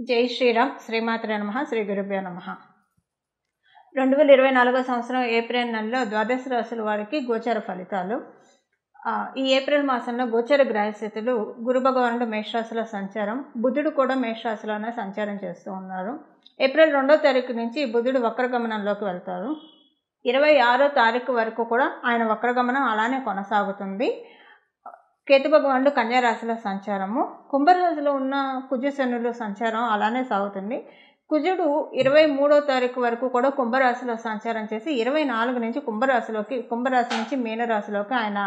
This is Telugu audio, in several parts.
జై శ్రీరామ్. శ్రీమాత్రే నమః. శ్రీ గురుభ్యో నమః. 2024 సంవత్సరం ఏప్రిల్ నెలలో ద్వాదశ రాశుల వారికి గోచర ఫలితాలు. ఈ ఏప్రిల్ మాసంలో గోచర గ్రహస్థితులు గురు భగవానుడు మేషరాశిలో సంచారం, బుధుడు కూడా మేషరాశిలోనే సంచారం చేస్తూ ఉన్నారు. ఏప్రిల్ 2వ తారీఖు నుంచి బుధుడు వక్రగమనంలోకి వెళ్తారు. 26వ తారీఖు వరకు కూడా ఆయన వక్రగమనం అలానే కొనసాగుతుంది. కేతు భగవానుడు కన్యా రాశిలో సంచారము, కుంభరాశిలో ఉన్న కుజశనులు సంచారం అలానే సాగుతుంది. కుజుడు 23వ తారీఖు వరకు కూడా కుంభరాశిలో సంచారం చేసి 24 నుంచి కుంభరాశి నుంచి మీనరాశిలోకి ఆయన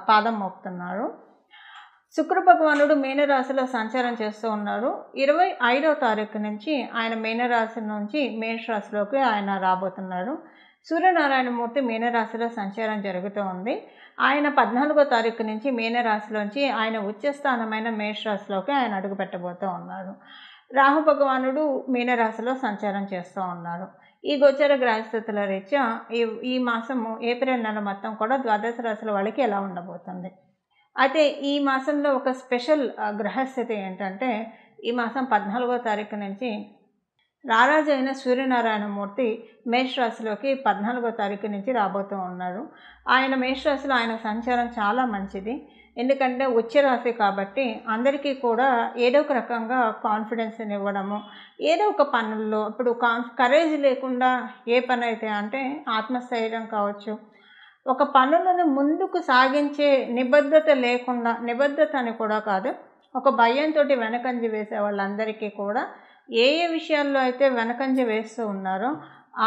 పాదం మోపుతున్నారు. శుక్ర భగవానుడు మీనరాశిలో సంచారం చేస్తూ ఉన్నారు. 25వ తారీఖు నుంచి ఆయన మీనరాశి నుంచి మేషరాశిలోకి ఆయన రాబోతున్నారు. సూర్యనారాయణమూర్తి మీనరాశిలో సంచారం జరుగుతూ ఉంది. ఆయన 14వ తారీఖు నుంచి మీనరాశిలోంచి ఆయన ఉచ్చస్థానమైన మేషరాశిలోకి ఆయన అడుగు పెట్టబోతూ ఉన్నారు. రాహు భగవానుడు మీనరాశిలో సంచారం చేస్తూ ఉన్నారు. ఈ గోచర గ్రహస్థితుల రీత్యా ఈ మాసము ఏప్రిల్ నెల మొత్తం కూడా ద్వాదశ రాశుల వాళ్ళకి ఎలా ఉండబోతుంది. అయితే ఈ మాసంలో ఒక స్పెషల్ గ్రహస్థితి ఏంటంటే, ఈ మాసం 14వ తారీఖు నుంచి రారాజు అయిన సూర్యనారాయణమూర్తి మేషరాశిలోకి 14వ తారీఖు నుంచి రాబోతూ ఉన్నారు. ఆయన మేషరాశిలో ఆయన సంచారం చాలా మంచిది. ఎందుకంటే ఉచ్చరాశి కాబట్టి అందరికీ కూడా ఏదో ఒక రకంగా కాన్ఫిడెన్స్ని ఇవ్వడము, ఏదో ఒక పనుల్లో ఇప్పుడు కరేజ్ లేకుండా ఏ పని అయితే అంటే ఆత్మస్థైర్యం కావచ్చు, ఒక పనులను ముందుకు సాగించే నిబద్ధత లేకుండా, నిబద్ధత అని కూడా కాదు, ఒక భయంతో వెనకంజ వేసే వాళ్ళందరికీ కూడా ఏ విషయాల్లో అయితే వెనకంజ వేస్తూ ఉన్నారో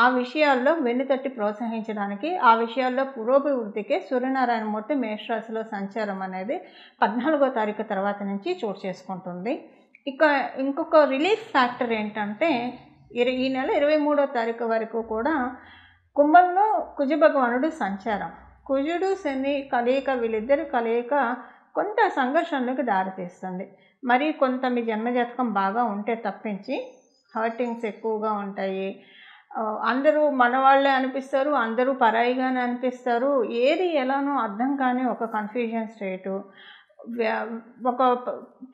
ఆ విషయాల్లో వెన్నుతట్టి ప్రోత్సహించడానికి, ఆ విషయాల్లో పురోభివృద్ధికి సూర్యనారాయణమూర్తి మేషరాశిలో సంచారం అనేది 14వ తారీఖు తర్వాత నుంచి చోటు చేసుకుంటుంది. ఇక ఇంకొక రిలీఫ్ ఫ్యాక్టర్ ఏంటంటే, ఈ నెల 23వ తారీఖు వరకు కూడా కుంభంలో కుజ భగవానుడు సంచారం, కుజుడు శని కలయిక, వీళ్ళిద్దరి కలయిక కొంత సంఘర్షణలకు దారితీస్తుంది. మరి కొంత మీ జన్మజాతకం బాగా ఉంటే తప్పించి హర్టింగ్స్ ఎక్కువగా ఉంటాయి. అందరూ మనవాళ్లే అనిపిస్తారు, అందరూ పరాయిగానే అనిపిస్తారు. ఏది ఎలానో అర్థం కాని ఒక కన్ఫ్యూజన్ స్టేటు. ఒక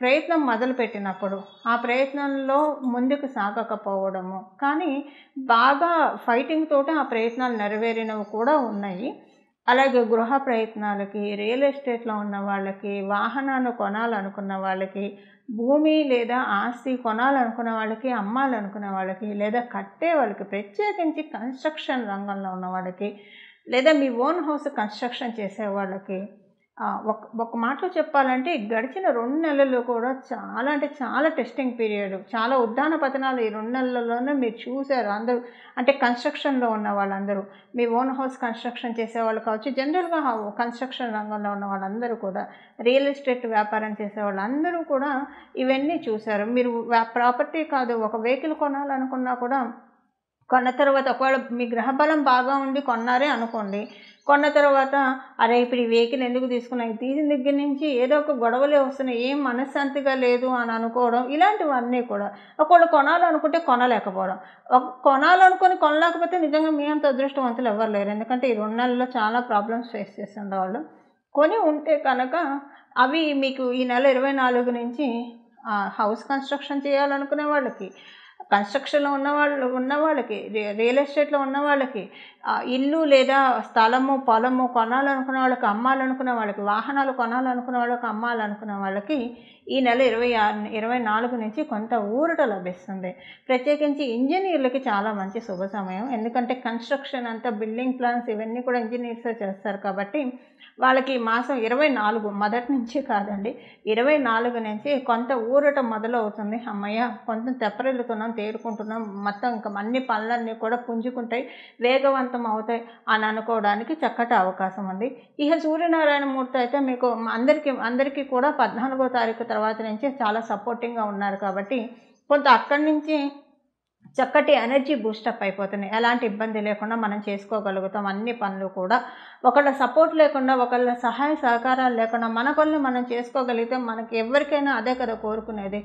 ప్రయత్నం మొదలుపెట్టినప్పుడు ఆ ప్రయత్నంలో ముందుకు సాగకపోవడము, కానీ బాగా ఫైటింగ్ తోటి ఆ ప్రయత్నాలు నెరవేరినవి కూడా ఉన్నాయి. అలాగే గృహ ప్రయత్నాలకి, రియల్ ఎస్టేట్లో ఉన్న వాళ్ళకి, వాహనాన్ని కొనాలనుకున్న వాళ్ళకి, భూమి లేదా ఆస్తి కొనాలనుకున్న వాళ్ళకి, అమ్మాలనుకునే వాళ్ళకి, లేదా కట్టే వాళ్ళకి, ప్రత్యేకించి కన్స్ట్రక్షన్ రంగంలో ఉన్న వాళ్ళకి, లేదా మీ ఓన్ హౌస్ కన్స్ట్రక్షన్ చేసే వాళ్ళకి, ఒక మాటలో చెప్పాలంటే గడిచిన 2 నెలలు కూడా చాలా అంటే చాలా టెస్టింగ్ పీరియడ్, చాలా ఉద్దాన పతనాలు ఈ 2 నెలల్లోనే మీరు చూశారు అందరూ. అంటే కన్స్ట్రక్షన్లో ఉన్న వాళ్ళందరూ, మీ ఓన్ హౌస్ కన్స్ట్రక్షన్ చేసేవాళ్ళు కావచ్చు, జనరల్గా కన్స్ట్రక్షన్ రంగంలో ఉన్న వాళ్ళందరూ కూడా, రియల్ ఎస్టేట్ వ్యాపారం చేసే వాళ్ళందరూ కూడా ఇవన్నీ చూశారు. మీరు ప్రాపర్టీ కాదు, ఒక వెహికల్ కొనాలనుకున్నా కూడా కొన్న తర్వాత ఒకవేళ మీ గ్రహబలం బాగా ఉండి కొన్నారే అనుకోండి, కొన్న తర్వాత అరే ఇప్పుడు ఈ వెహికల్ ఎందుకు తీసుకున్నాయి, తీసిన దగ్గర నుంచి ఏదో ఒక గొడవలే వస్తున్నాయి, ఏం మనశ్శాంతిగా లేదు అని అనుకోవడం, ఇలాంటివన్నీ కూడా. ఒకవేళ కొనాలనుకుంటే కొనలేకపోవడం, కొనాలనుకొని కొనలేకపోతే నిజంగా మీ అంత అదృష్టవంతులు ఎవరు లేరు. ఎందుకంటే ఈ 2 నెలల్లో చాలా ప్రాబ్లమ్స్ ఫేస్ చేస్తుండేవాళ్ళు. కొని ఉంటే కనుక అవి మీకు ఈ నెల 24 నుంచి హౌస్ కన్స్ట్రక్షన్ చేయాలనుకునే వాళ్ళకి, కన్స్ట్రక్షన్లో ఉన్న వాళ్ళకి, రియల్ ఎస్టేట్లో ఉన్న వాళ్ళకి, ఇల్లు లేదా స్థలము పొలము కొనాలనుకునే వాళ్ళకి, అమ్మాలనుకునే వాళ్ళకి, వాహనాలు కొనాలనుకునే వాళ్ళకి, అమ్మాలనుకునే వాళ్ళకి ఈ నెల 24 నుంచి కొంత ఊరట లభిస్తుంది. ప్రత్యేకించి ఇంజనీర్లకి చాలా మంచి శుభ సమయం. ఎందుకంటే కన్స్ట్రక్షన్ అంతా, బిల్డింగ్ ప్లాన్స్ ఇవన్నీ కూడా ఇంజనీర్సే చేస్తారు కాబట్టి వాళ్ళకి ఈ మాసం 24 మొదటి నుంచి కాదండి, 24 నుంచి కొంత ఊరట మొదలవుతుంది. అమ్మయ్య కొంత తెప్పరిల్లుతున్నాం, తేరుకుంటున్నాం, మొత్తం ఇంకా అన్ని పనులన్నీ కూడా పుంజుకుంటాయి, వేగవంతం అవుతాయి అని అనుకోవడానికి చక్కటి అవకాశం ఉంది. ఇక సూర్యనారాయణమూర్తి అయితే మీకు అందరికీ కూడా 14వ తారీఖు తర్వాత నుంచి చాలా సపోర్టింగ్గా ఉన్నారు కాబట్టి కొంత అక్కడి నుంచి చక్కటి ఎనర్జీ బూస్టప్ అయిపోతున్నాయి. ఎలాంటి ఇబ్బంది లేకుండా మనం చేసుకోగలుగుతాం అన్ని పనులు కూడా. ఒకళ్ళ సపోర్ట్ లేకుండా, ఒకళ్ళ సహాయ సహకారాలు లేకుండా మన పనులు మనం చేసుకోగలిగితే మనకి ఎవరికైనా అదే కదా కోరుకునేది.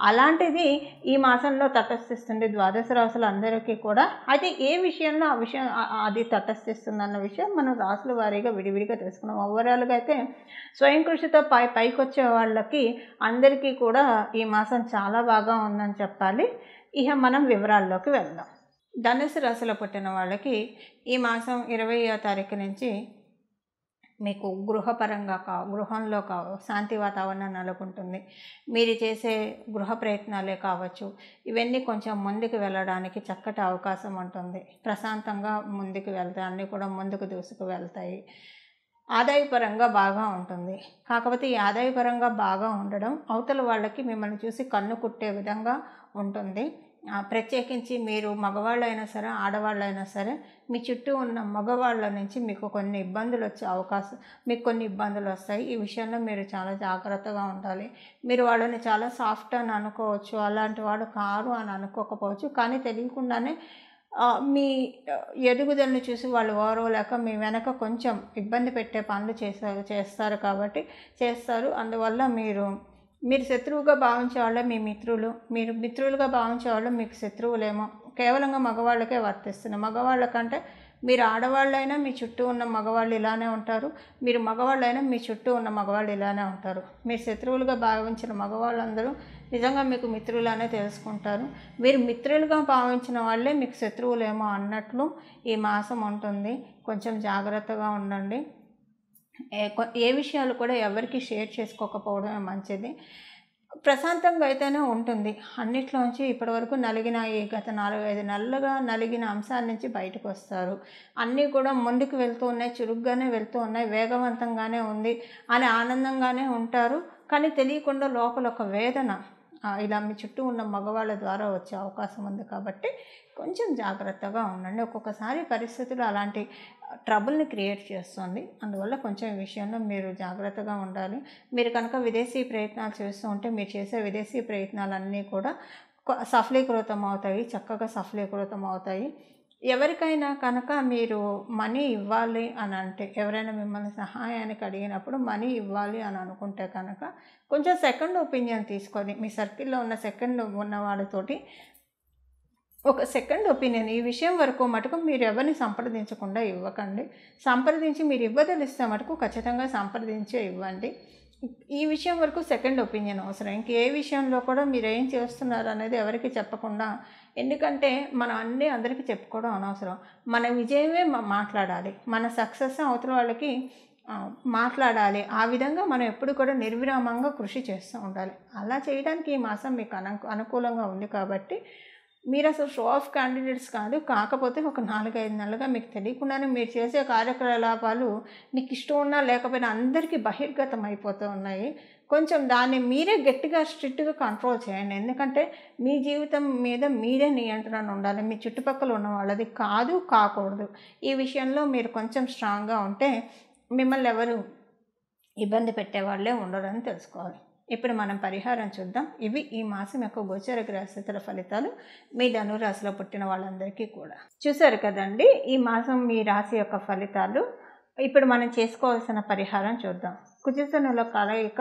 అలాంటిది ఈ మాసంలో తటస్థిస్తుంది ద్వాదశ రాశులు అందరికీ కూడా. అయితే ఏ విషయంలో ఆ విషయం అది తటస్థిస్తుందన్న విషయం మనం రాశుల వారీగా విడివిడిగా తెలుసుకున్నాం. ఓవరాల్గా అయితే స్వయం కృషితో పైకొచ్చే వాళ్ళకి అందరికీ కూడా ఈ మాసం చాలా బాగా ఉందని చెప్పాలి. ఇక మనం వివరాల్లోకి వెళ్దాం. ధనుసు రాశిలో పుట్టిన వాళ్ళకి ఈ మాసం 20వ తారీఖు నుంచి మీకు గృహపరంగా గృహంలో శాంతి వాతావరణం నెలకొంటుంది. మీరు చేసే గృహ ప్రయత్నాలే కావచ్చు, ఇవన్నీ కొంచెం ముందుకు వెళ్ళడానికి చక్కటి అవకాశం ఉంటుంది. ప్రశాంతంగా ముందుకు వెళ్తాయి, అన్నీ కూడా ముందుకు దూసుకు వెళ్తాయి. ఆదాయపరంగా బాగా ఉంటుంది. కాకపోతే ఈ ఆదాయపరంగా బాగా ఉండడం అవతల వాళ్ళకి మిమ్మల్ని చూసి కన్ను కుట్టే విధంగా ఉంటుంది. ప్రత్యేకించి మీరు మగవాళ్ళైనా సరే, ఆడవాళ్ళైనా సరే, మీ చుట్టూ ఉన్న మగవాళ్ళ నుంచి మీకు కొన్ని ఇబ్బందులు వచ్చే అవకాశం, మీకు కొన్ని ఇబ్బందులు వస్తాయి. ఈ విషయంలో మీరు చాలా జాగ్రత్తగా ఉండాలి. మీరు వాళ్ళని చాలా సాఫ్ట్ అని అనుకోవచ్చు, అలాంటి వాడు కారు అని అనుకోకపోవచ్చు. కానీ తెలియకుండానే మీ ఎదుగుదలను చూసి వాళ్ళు ఓర్వలేక మీ వెనక కొంచెం ఇబ్బంది పెట్టే పనులు చేస్తారు కాబట్టి చేస్తారు. అందువల్ల మీరు శత్రువుగా భావించే వాళ్ళే మీ మిత్రులు, మీరు మిత్రులుగా భావించే వాళ్ళు మీకు శత్రువులేమో. కేవలంగా మగవాళ్ళకే వర్తిస్తుంది. మగవాళ్ళకంటే మీరు ఆడవాళ్ళైనా మీ చుట్టూ ఉన్న మగవాళ్ళు ఇలానే ఉంటారు, మీరు మగవాళ్ళైనా మీ చుట్టూ ఉన్న మగవాళ్ళు ఇలానే ఉంటారు. మీరు శత్రువులుగా భావించిన మగవాళ్ళందరూ నిజంగా మీకు మిత్రులనే తెలుసుకుంటారు. మీరు మిత్రులుగా భావించిన వాళ్ళే మీకు శత్రువులేమో అన్నట్లు ఈ మాసం ఉంటుంది. కొంచెం జాగ్రత్తగా ఉండండి. ఏ విషయాలు కూడా ఎవరికి షేర్ చేసుకోకపోవడమే మంచిది. ప్రశాంతంగా అయితేనే ఉంటుంది. అన్నిట్లోంచి ఇప్పటివరకు నలిగిన ఈ గత 4-5 నెలలుగా నలిగిన అంశాల నుంచి బయటకు వస్తారు. అన్నీ కూడా ముందుకు వెళ్తూ ఉన్నాయి, చురుగ్గానే వెళ్తూ ఉన్నాయి, వేగవంతంగానే ఉంది అని ఆనందంగానే ఉంటారు. కానీ తెలియకుండా లోపల ఒక వేదన ఇలా మీ చుట్టూ ఉన్న మగవాళ్ళ ద్వారా వచ్చే అవకాశం ఉంది. కాబట్టి కొంచెం జాగ్రత్తగా ఉండండి. ఒక్కొక్కసారి పరిస్థితులు అలాంటి ట్రబుల్ని క్రియేట్ చేస్తుంది. అందువల్ల కొంచెం ఈ విషయంలో మీరు జాగ్రత్తగా ఉండాలి. మీరు కనుక విదేశీ ప్రయత్నాలు చేస్తూ ఉంటే మీరు చేసే విదేశీ ప్రయత్నాలన్నీ కూడా సఫలీకృతం అవుతాయి, చక్కగా సఫలీకృతం అవుతాయి. ఎవరికైనా కనుక మీరు మనీ ఇవ్వాలి అని అంటే, ఎవరైనా మిమ్మల్ని సహాయానికి అడిగినప్పుడు మనీ ఇవ్వాలి అని అనుకుంటే కనుక కొంచెం సెకండ్ ఒపీనియన్ తీసుకొని, మీ సర్కిల్లో ఉన్న సెకండ్ ఉన్న వాళ్ళతోటి ఒక సెకండ్ ఒపీనియన్, ఈ విషయం వరకు మటుకు మీరు ఎవరిని సంప్రదించకుండా ఇవ్వకండి. సంప్రదించి మీరు ఇవ్వదలిస్తే మటుకు ఖచ్చితంగా సంప్రదించే ఇవ్వండి. ఈ విషయం వరకు సెకండ్ ఒపీనియన్ అవసరం. ఇంకే విషయంలో కూడా మీరు ఏం చేస్తున్నారు అనేది ఎవరికి చెప్పకుండా, ఎందుకంటే మనం అన్నీ అందరికీ చెప్పుకోవడం అనవసరం. మన విజయమే మాట్లాడాలి, మన సక్సెస్ అవతల వాళ్ళకి మాట్లాడాలి. ఆ విధంగా మనం ఎప్పుడు కూడా నిర్విరామంగా కృషి చేస్తూ ఉండాలి. అలా చేయడానికి ఈ మాసం మీకు అనుకూలంగా ఉంది. కాబట్టి మీరు అసలు షో ఆఫ్ క్యాండిడేట్స్ కాదు. కాకపోతే ఒక 4-5 నెలలుగా మీకు తెలియకుండానే మీరు చేసే కార్యకలాపాలు మీకు ఇష్టం ఉన్నా లేకపోయినా అందరికీ బహిర్గతం అయిపోతూ ఉన్నాయి. కొంచెం దాన్ని మీరే గట్టిగా స్ట్రిక్ట్గా కంట్రోల్ చేయండి. ఎందుకంటే మీ జీవితం మీద మీరే నియంత్రణ ఉండాలి, మీ చుట్టుపక్కల ఉన్న వాళ్ళది కాకూడదు. ఈ విషయంలో మీరు కొంచెం స్ట్రాంగ్గా ఉంటే మిమ్మల్ని ఎవరు ఇబ్బంది పెట్టేవాళ్ళే ఉండరని తెలుసుకోవాలి. ఇప్పుడు మనం పరిహారం చూద్దాం. ఇవి ఈ మాసం యొక్క గోచర గ్రహస్థితుల ఫలితాలు మీ ధనురాశిలో పుట్టిన వాళ్ళందరికీ కూడా. చూశారు కదండి ఈ మాసం మీ రాశి యొక్క ఫలితాలు. ఇప్పుడు మనం చేసుకోవాల్సిన పరిహారం చూద్దాం. కుజశనుల కలయిక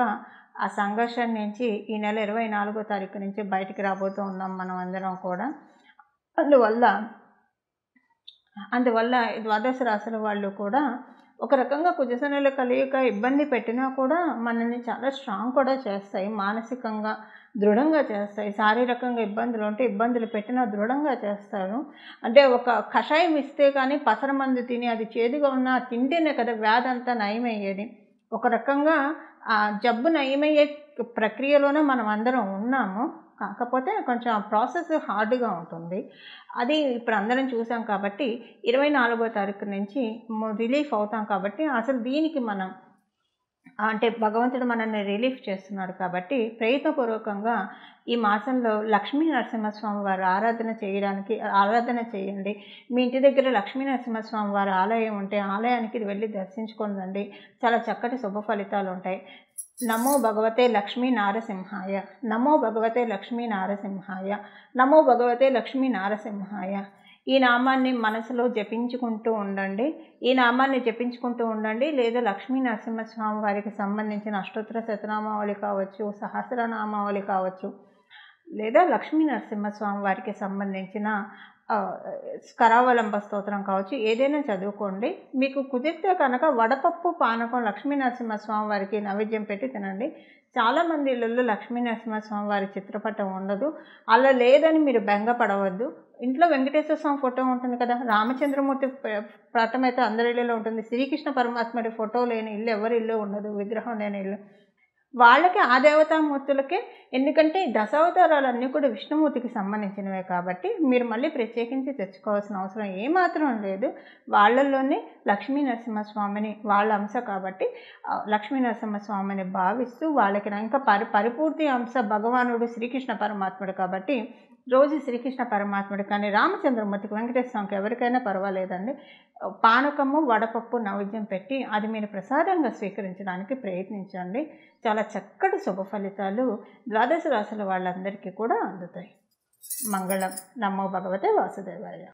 ఆ సంఘర్షణ నుంచి ఈ నెల 24వ తారీఖు నుంచి బయటికి రాబోతూ ఉన్నాం మనం అందరం కూడా. అందువల్ల ద్వాదశ రాశుల వాళ్ళు కూడా ఒక రకంగా కుజశనుల కలయిక ఇబ్బంది పెట్టినా కూడా మనల్ని చాలా స్ట్రాంగ్ కూడా చేస్తాయి, మానసికంగా దృఢంగా చేస్తాయి. శారీరకంగా ఇబ్బందులు ఉంటే ఇబ్బందులు పెట్టినా దృఢంగా చేస్తారు. అంటే ఒక కషాయం ఇస్తే కానీ పసరమందు తిని అది చేదుగా ఉన్న తింటేనే కదా వ్యాధి అంతా నయమయ్యేది. ఒక రకంగా ఆ జబ్బు నయమయ్యే ప్రక్రియలోనే మనం అందరం ఉన్నాము. కాకపోతే కొంచెం ఆ ప్రాసెస్ హార్డ్గా ఉంటుంది. అది ఇప్పుడు అందరం చూసాం కాబట్టి 24వ తారీఖు నుంచి రిలీఫ్ అవుతాం. కాబట్టి అసలు దీనికి మనం అంటే భగవంతుడు మనల్ని రిలీఫ్ చేస్తున్నాడు కాబట్టి ప్రయత్నపూర్వకంగా ఈ మాసంలో లక్ష్మీ నరసింహస్వామి వారి ఆరాధన చేయండి. మీ ఇంటి దగ్గర లక్ష్మీ నరసింహస్వామి వారి ఆలయం ఉంటే ఆలయానికి వెళ్ళి దర్శించుకొని రండి. చాలా చక్కటి శుభ ఫలితాలు ఉంటాయి. నమో భగవతే లక్ష్మీ నారసింహాయ, నమో భగవతే లక్ష్మీ నారసింహాయ, నమో భగవతే లక్ష్మీ నారసింహాయ. ఈ నామాన్ని మనసులో జపించుకుంటూ ఉండండి. ఈ నామాన్ని జపించుకుంటూ ఉండండి. లేదా లక్ష్మీ నరసింహస్వామి వారికి సంబంధించిన అష్టోత్తర శతనామావళి కావచ్చు, సహస్రనామావళి కావచ్చు, లేదా లక్ష్మీ నరసింహస్వామి వారికి సంబంధించిన కరావలంబ స్తోత్రం కావచ్చు, ఏదైనా చదువుకోండి. మీకు కుదిరితే కనుక వడపప్పు పానకం లక్ష్మీ నరసింహస్వామి వారికి నైవేద్యం పెట్టి తినండి. చాలామంది ఇళ్ళల్లో లక్ష్మీ నరసింహస్వామి వారి చిత్రపటం ఉండదు. అలా లేదని మీరు బెంగపడవద్దు. ఇంట్లో వెంకటేశ్వర స్వామి ఫోటో ఉంటుంది కదా, రామచంద్రమూర్తి పటం అయితే అందరి ఇళ్ళలో ఉంటుంది. శ్రీకృష్ణ పరమాత్ముడి ఫోటో లేని ఇల్లు ఎవరి ఇల్లు ఉండదు, విగ్రహం లేని ఇల్లు. వాళ్ళకి ఆ దేవతామూర్తులకే, ఎందుకంటే దశావతారాలన్నీ కూడా విష్ణుమూర్తికి సంబంధించినవే కాబట్టి మీరు మళ్ళీ ప్రత్యేకించి తెచ్చుకోవాల్సిన అవసరం ఏమాత్రం లేదు. వాళ్ళల్లోనే లక్ష్మీ నరసింహస్వామిని వాళ్ళ అంశ కాబట్టి లక్ష్మీ నరసింహస్వామిని భావిస్తూ వాళ్ళకి ఇంకా పరిపూర్తి అంశ భగవానుడు శ్రీకృష్ణ పరమాత్ముడు కాబట్టి రోజు శ్రీకృష్ణ పరమాత్ముడు కానీ రామచంద్రమూర్తికి, వెంకటేశ్వర స్వామికి ఎవరికైనా పర్వాలేదండి. పానకము వడపప్పు నైవేద్యం పెట్టి అది మీరు ప్రసాదంగా స్వీకరించడానికి ప్రయత్నించండి. చాలా చక్కటి శుభ ఫలితాలు ద్వాదశ రాశుల వాళ్ళందరికీ కూడా అందుతాయి. మంగళం. నమో భగవతే వాసుదేవాయ.